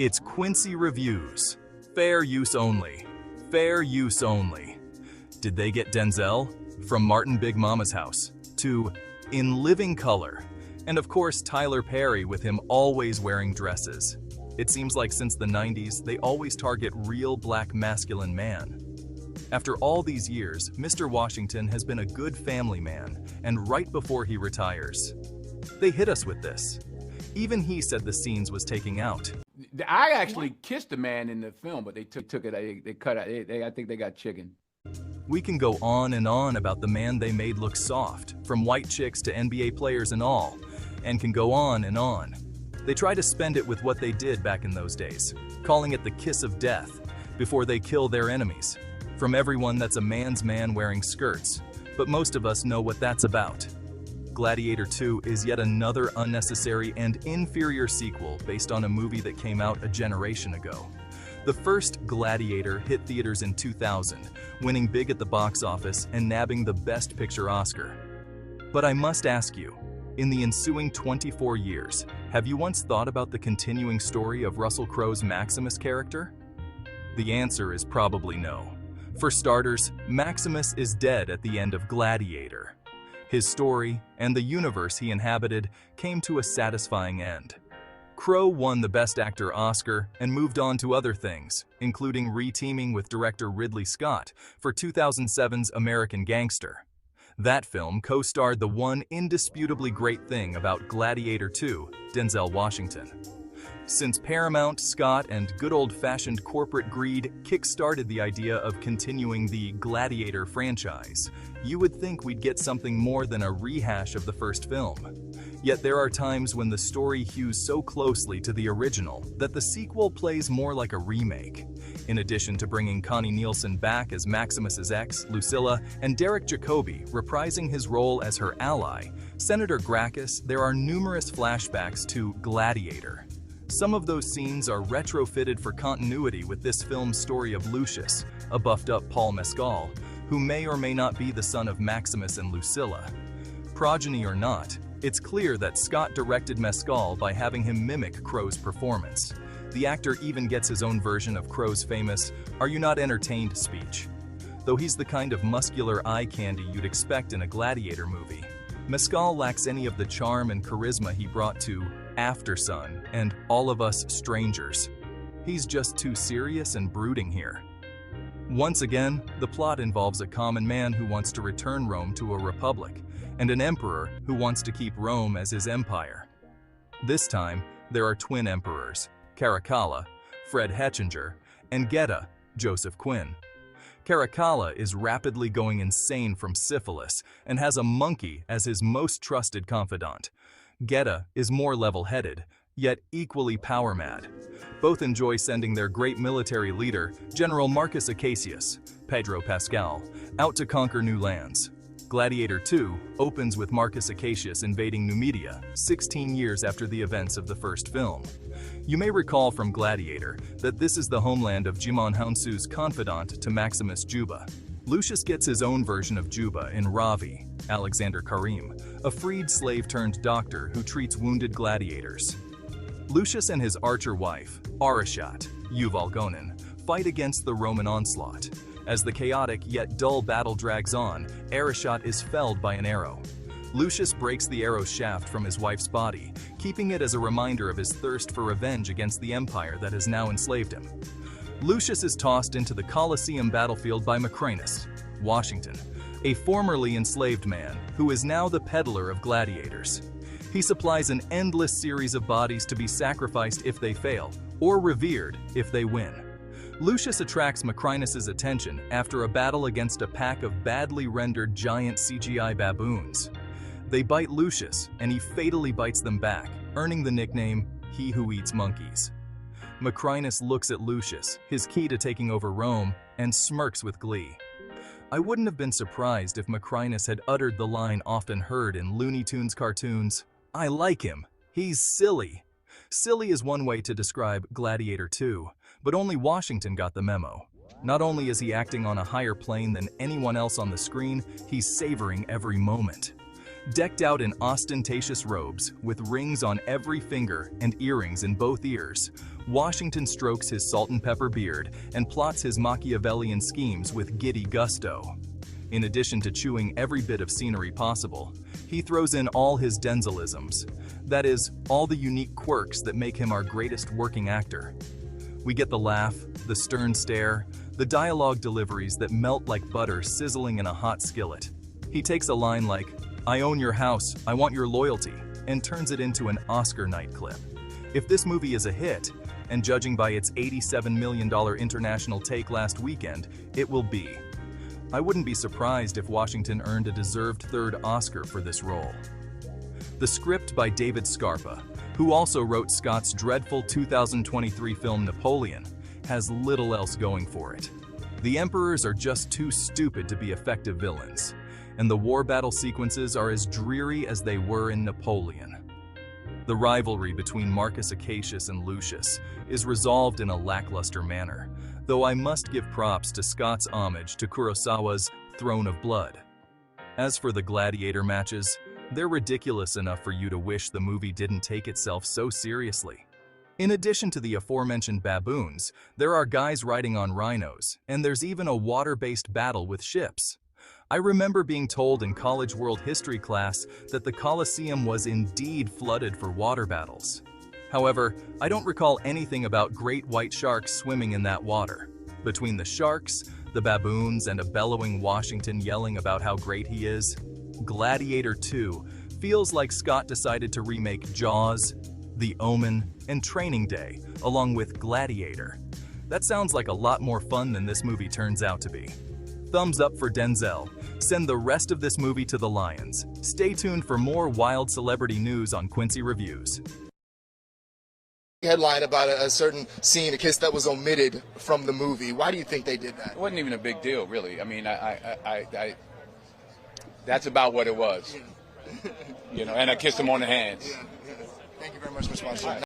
It's Quincy reviews. Fair use only. Fair use only. Did they get Denzel? From Martin Big Mama's House to In Living Color. And of course Tyler Perry with him always wearing dresses. It seems like since the 90s, they always target real black masculine man. After all these years, Mr. Washington has been a good family man, and right before he retires, they hit us with this. Even he said the scenes was taking out. I actually kissed a man in the film, but they took it, they cut it, I think they got chicken. We can go on and on about the man they made look soft, from white chicks to NBA players and all, and can go on and on. They try to spend it with what they did back in those days, calling it the kiss of death, before they kill their enemies. From everyone that's a man's man wearing skirts, but most of us know what that's about. Gladiator II is yet another unnecessary and inferior sequel based on a movie that came out a generation ago. The first Gladiator hit theaters in 2000, winning big at the box office and nabbing the Best Picture Oscar. But I must ask you, in the ensuing 24 years, have you once thought about the continuing story of Russell Crowe's Maximus character? The answer is probably no. For starters, Maximus is dead at the end of Gladiator. His story, and the universe he inhabited, came to a satisfying end. Crowe won the Best Actor Oscar and moved on to other things, including re-teaming with director Ridley Scott for 2007's American Gangster. That film co-starred the one indisputably great thing about Gladiator II, Denzel Washington. Since Paramount, Scott, and good old-fashioned corporate greed kick-started the idea of continuing the Gladiator franchise, you would think we'd get something more than a rehash of the first film. Yet there are times when the story hews so closely to the original that the sequel plays more like a remake. In addition to bringing Connie Nielsen back as Maximus's ex, Lucilla, and Derek Jacobi reprising his role as her ally, Senator Gracchus, there are numerous flashbacks to Gladiator. Some of those scenes are retrofitted for continuity with this film's story of Lucius, a buffed-up Paul Mescal, who may or may not be the son of Maximus and Lucilla. Progeny or not, it's clear that Scott directed Mescal by having him mimic Crowe's performance. The actor even gets his own version of Crowe's famous "Are you not entertained?" speech. Though he's the kind of muscular eye candy you'd expect in a Gladiator movie, Mescal lacks any of the charm and charisma he brought to After Sun and All of Us Strangers. He's just too serious and brooding here. Once again, the plot involves a common man who wants to return Rome to a republic, and an emperor who wants to keep Rome as his empire. This time, there are twin emperors, Caracalla, Fred Hetchinger, and Geta, Joseph Quinn. Caracalla is rapidly going insane from syphilis and has a monkey as his most trusted confidant. Geta is more level-headed, yet equally power-mad. Both enjoy sending their great military leader, General Marcus Acacius, Pedro Pascal, out to conquer new lands. Gladiator II opens with Marcus Acacius invading Numidia, 16 years after the events of the first film. You may recall from Gladiator that this is the homeland of Jimon Hounsou's confidant to Maximus Juba. Lucius gets his own version of Juba in Ravi, Alexander Karim, a freed slave-turned-doctor who treats wounded gladiators. Lucius and his archer wife, Arashat, Yuval Gonin, fight against the Roman onslaught. As the chaotic yet dull battle drags on, Arashat is felled by an arrow. Lucius breaks the arrow's shaft from his wife's body, keeping it as a reminder of his thirst for revenge against the empire that has now enslaved him. Lucius is tossed into the Colosseum battlefield by Maximus, Washington, a formerly enslaved man who is now the peddler of gladiators. He supplies an endless series of bodies to be sacrificed if they fail, or revered if they win. Lucius attracts Macrinos's attention after a battle against a pack of badly rendered giant CGI baboons. They bite Lucius, and he fatally bites them back, earning the nickname, "He Who Eats Monkeys." Macrinos looks at Lucius, his key to taking over Rome, and smirks with glee. I wouldn't have been surprised if Macrinos had uttered the line often heard in Looney Tunes cartoons, "I like him, he's silly." Silly is one way to describe Gladiator II, but only Washington got the memo. Not only is he acting on a higher plane than anyone else on the screen, he's savoring every moment. Decked out in ostentatious robes, with rings on every finger and earrings in both ears, Washington strokes his salt and pepper beard and plots his Machiavellian schemes with giddy gusto. In addition to chewing every bit of scenery possible, he throws in all his Denzelisms, that is, all the unique quirks that make him our greatest working actor. We get the laugh, the stern stare, the dialogue deliveries that melt like butter sizzling in a hot skillet. He takes a line like, "I own your house, I want your loyalty," and turns it into an Oscar night clip. If this movie is a hit, and judging by its $87 million international take last weekend, it will be. I wouldn't be surprised if Washington earned a deserved third Oscar for this role. The script by David Scarpa, who also wrote Scott's dreadful 2023 film Napoleon, has little else going for it. The emperors are just too stupid to be effective villains, and the war battle sequences are as dreary as they were in Napoleon. The rivalry between Marcus Acacius and Lucius is resolved in a lackluster manner, though I must give props to Scott's homage to Kurosawa's Throne of Blood. As for the gladiator matches, they're ridiculous enough for you to wish the movie didn't take itself so seriously. In addition to the aforementioned baboons, there are guys riding on rhinos, and there's even a water-based battle with ships. I remember being told in college world history class that the Colosseum was indeed flooded for water battles. However, I don't recall anything about great white sharks swimming in that water. Between the sharks, the baboons, and a bellowing Washington yelling about how great he is, Gladiator II feels like Scott decided to remake Jaws, The Omen, and Training Day, along with Gladiator. That sounds like a lot more fun than this movie turns out to be. Thumbs up for Denzel. Send the rest of this movie to the lions. Stay tuned for more wild celebrity news on Quincy Reviews. Headline about a certain scene, a kiss that was omitted from the movie. Why do you think they did that? It wasn't even a big deal, really. I mean, that's about what it was. You know, and I kissed him on the hands. Thank you very much for sponsoring.